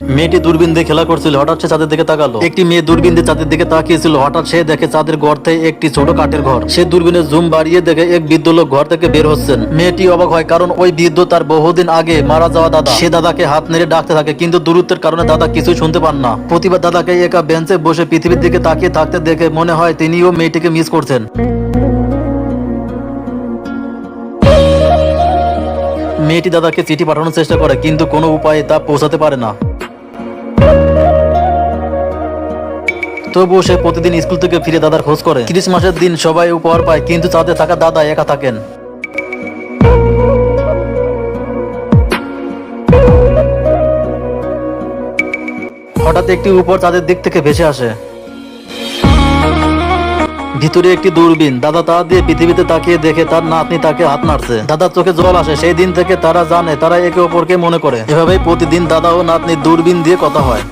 মেয়েটি দূরবীন দিয়ে খেলা করছিল, হঠাৎ সে চাঁদের দিকে তাকালো। একটি মেয়ে দূরবীন দিয়ে চাঁদের দিকে তাকিয়েছিল, হঠাৎ সে দেখে চাঁদের ঘর থেকে একটি ছোট কাঠের ঘর। সে দূরবীনের জুম বাড়িয়ে দেখে এক বৃদ্ধ লোক ঘর থেকে বের হচ্ছেন। মেয়েটি অবাক হয়, কারণ ওই বৃদ্ধ তার বহুদিন আগে মারা যাওয়া দাদা। সে দাদাকে হাত নেড়ে ডাকতে থাকে, কিন্তু দূরত্বের কারণে দাদা কিছুই শুনতে পান না। প্রতিবার দাদাকে একা বেঞ্চে বসে পৃথিবীর দিকে তাকিয়ে থাকতে দেখে মনে হয় তিনিও মেয়েটিকে মিস করছেন। মেয়েটি দাদাকে চিঠি পাঠানোর চেষ্টা করে, কিন্তু কোনো উপায়ে তা পৌঁছাতে পারে না। তবুও সে প্রতিদিন স্কুল থেকে ফিরে দাদার খোঁজ করে। ক্রিসমাসের দিন সবাই উপহার পায়, কিন্তু চাঁদে থাকা দাদা একা থাকেন। হঠাৎ একটি উপহার চাঁদের দিক থেকে ভেসে আসে। ভিতরে একটি দূরবীন। দাদা তা দিয়ে পৃথিবীতে তাকিয়ে দেখে তার নাতনি তাকে হাত নাড়ছে। দাদার চোখে জল আসে। সেই দিন থেকে তারা জানে, তারা একে অপরকে মনে করে। এভাবেই প্রতিদিন দাদা ও নাতনির দূরবীন দিয়ে কথা হয়।